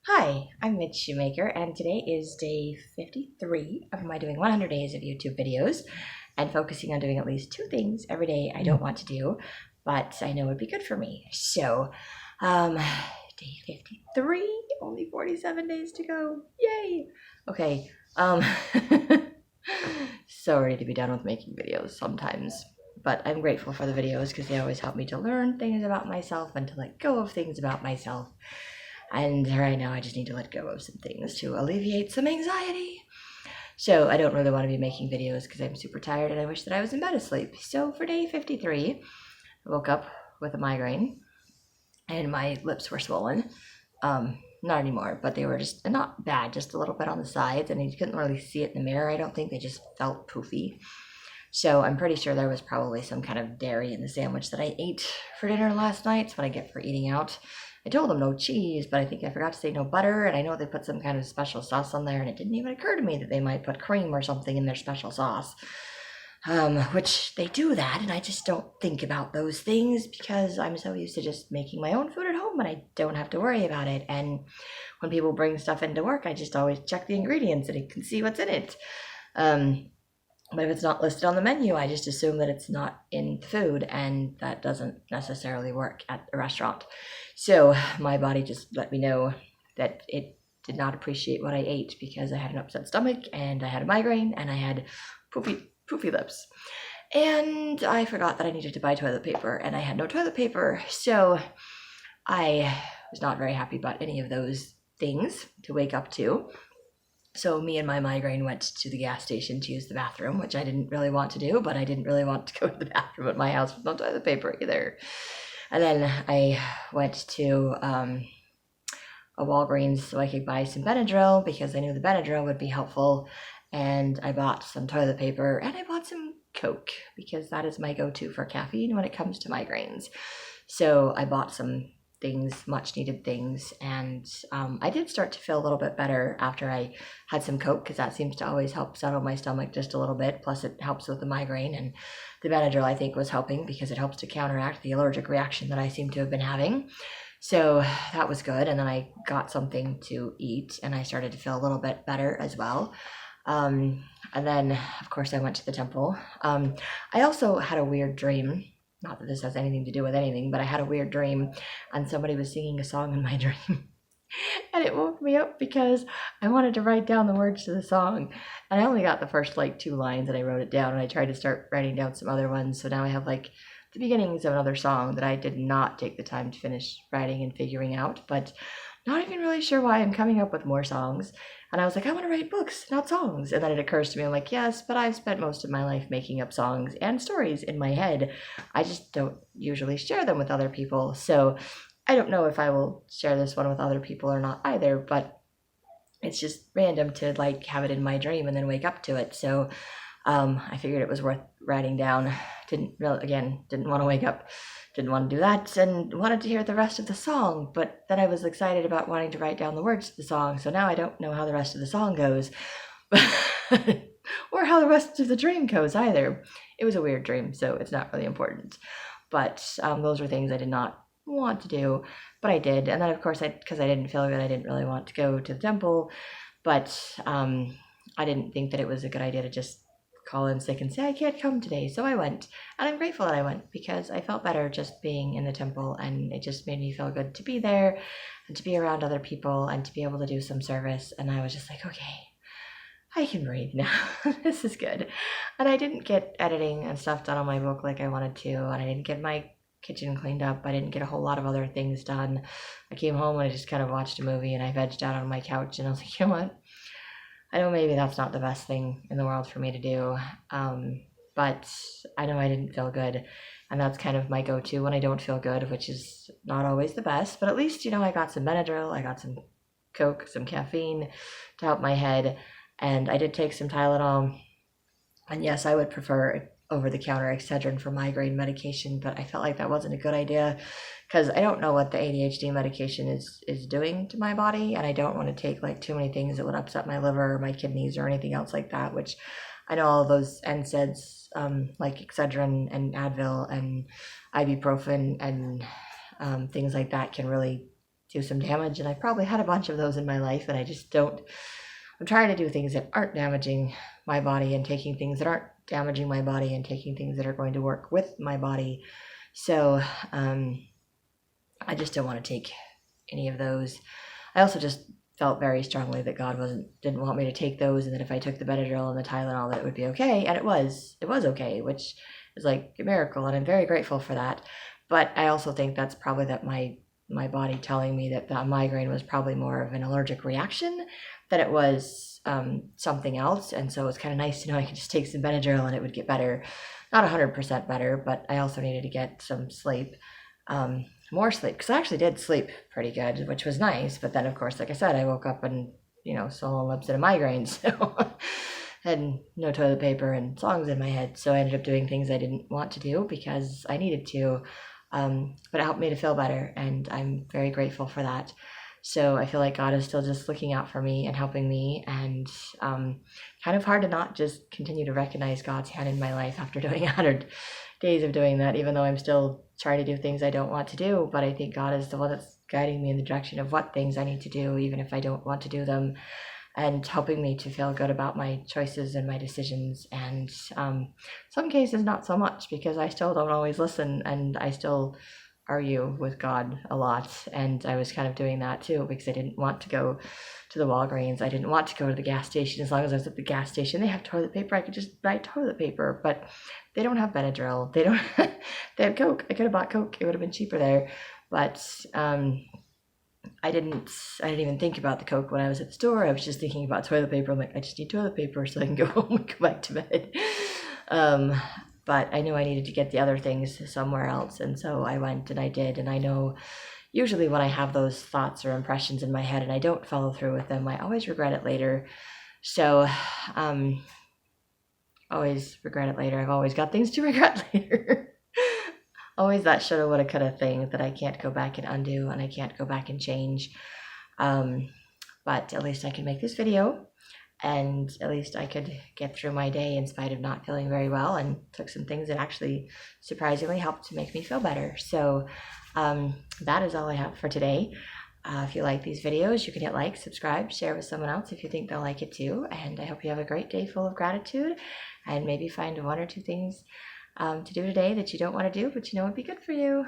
Hi, I'm Mitch Shoemaker, and today is day 53 of my doing 100 days of YouTube videos and focusing on doing at least two things every day I don't want to do, but I know would be good for me. So, day 53, only 47 days to go. Yay! Okay, so ready to be done with making videos sometimes. But I'm grateful for the videos because they always help me to learn things about myself and to let go of things about myself. And right now I just need to let go of some things to alleviate some anxiety. So I don't really want to be making videos because I'm super tired and I wish that I was in bed asleep. So for day 53, I woke up with a migraine and my lips were swollen. Not anymore, but they were just not bad, just a little bit on the sides, and you couldn't really see it in the mirror. I don't think they just felt poofy. So I'm pretty sure there was probably some kind of dairy in the sandwich that I ate for dinner last night. It's what I get for eating out. I told them no cheese, but I think I forgot to say no butter, and I know they put some kind of special sauce on there, and it didn't even occur to me that they might put cream or something in their special sauce. Which they do that, and I just don't think about those things because I'm so used to just making my own food at home and I don't have to worry about it. And when people bring stuff into work, I just always check the ingredients and I can see what's in it. But if it's not listed on the menu, I just assume that it's not in food, and that doesn't necessarily work at a restaurant. So my body just let me know that it did not appreciate what I ate because I had an upset stomach and I had a migraine and I had poofy lips. And I forgot that I needed to buy toilet paper and I had no toilet paper. So I was not very happy about any of those things to wake up to. So me and my migraine went to the gas station to use the bathroom, which I didn't really want to do, but I didn't really want to go to the bathroom at my house with no toilet paper either. And then I went to a Walgreens so I could buy some Benadryl because I knew the Benadryl would be helpful. And I bought some toilet paper and I bought some Coke because that is my go-to for caffeine when it comes to migraines. So I bought some things, much needed things, and I did start to feel a little bit better after I had some Coke because that seems to always help settle my stomach just a little bit. Plus it helps with the migraine, and the Benadryl I think was helping because it helps to counteract the allergic reaction that I seem to have been having. So that was good, and then I got something to eat and I started to feel a little bit better as well. And then of course I went to the temple. I also had a weird dream. Not that this has anything to do with anything, but I had a weird dream and somebody was singing a song in my dream. And it woke me up because I wanted to write down the words to the song. And I only got the first like two lines and I wrote it down and I tried to start writing down some other ones. So now I have like the beginnings of another song that I did not take the time to finish writing and figuring out, but not even really sure why I'm coming up with more songs. And I was like, I want to write books, not songs. And then it occurs to me, I'm like, yes, but I've spent most of my life making up songs and stories in my head. I just don't usually share them with other people. So I don't know if I will share this one with other people or not either, but it's just random to like have it in my dream and then wake up to it. So I figured it was worth writing down. Didn't want to wake up, didn't want to do that, and wanted to hear the rest of the song. But then I was excited about wanting to write down the words to the song. So now I don't know how the rest of the song goes, or how the rest of the dream goes either. It was a weird dream, so it's not really important. But those were things I did not want to do, but I did. And then of course, because I didn't feel good, I didn't really want to go to the temple. But I didn't think that it was a good idea to just call in sick and say I can't come today. So I went, and I'm grateful that I went because I felt better just being in the temple, and it just made me feel good to be there and to be around other people and to be able to do some service. And I was just like, okay, I can breathe now. This is good. And I didn't get editing and stuff done on my book like I wanted to, and I didn't get my kitchen cleaned up. I didn't get a whole lot of other things done. I came home and I just kind of watched a movie and I vegged out on my couch and I was like, you know what? I know maybe that's not the best thing in the world for me to do, but I know I didn't feel good, and that's kind of my go-to when I don't feel good, which is not always the best, but at least, I got some Benadryl, I got some Coke, some caffeine to help my head, and I did take some Tylenol, and yes, I would prefer over-the-counter Excedrin for migraine medication, but I felt like that wasn't a good idea because I don't know what the ADHD medication is doing to my body, and I don't want to take like too many things that would upset my liver or my kidneys or anything else like that, which I know all those NSAIDs like Excedrin and Advil and ibuprofen and things like that can really do some damage, and I probably had a bunch of those in my life, and I just don't. I'm trying to do things that aren't damaging my body and taking things that aren't damaging my body and taking things that are going to work with my body. So I just don't want to take any of those. I also just felt very strongly that God didn't want me to take those, and that if I took the Benadryl and the Tylenol, that it would be okay. And it was okay, which is like a miracle, and I'm very grateful for that. But I also think that's probably that my body telling me that the migraine was probably more of an allergic reaction than it was something else. And so it's kind of nice to know I could just take some Benadryl and it would get better. Not 100% better, but I also needed to get some sleep. More sleep, because I actually did sleep pretty good, which was nice. But then, of course, like I said, I woke up and, swollen lips and a migraine, so had no toilet paper and songs in my head. So I ended up doing things I didn't want to do because I needed to. But it helped me to feel better, and I'm very grateful for that. So I feel like God is still just looking out for me and helping me, and kind of hard to not just continue to recognize God's hand in my life after doing 100 days of doing that, even though I'm still trying to do things I don't want to do. But I think God is the one that's guiding me in the direction of what things I need to do, even if I don't want to do them, and helping me to feel good about my choices and my decisions. And some cases not so much, because I still don't always listen, and I still argue with God a lot. And I was kind of doing that too, because I didn't want to go to the Walgreens. I didn't want to go to the gas station. As long as I was at the gas station, they have toilet paper. I could just buy toilet paper, but they don't have Benadryl. They don't. They have Coke. I could have bought Coke. It would have been cheaper there. But I didn't even think about the Coke when I was at the store. I was just thinking about toilet paper. I'm like, I just need toilet paper so I can go home and go back to bed. But I knew I needed to get the other things somewhere else. And so I went and I did. And I know usually when I have those thoughts or impressions in my head and I don't follow through with them, I always regret it later. So, always regret it later. I've always got things to regret later. Always that shoulda, woulda, coulda thing that I can't go back and undo, and I can't go back and change. But at least I can make this video, and at least I could get through my day in spite of not feeling very well, and took some things that actually surprisingly helped to make me feel better. So that is all I have for today. If you like these videos, you can hit like, subscribe, share with someone else if you think they'll like it too. And I hope you have a great day full of gratitude, and maybe find one or two things to do today that you don't want to do, but you know would be good for you.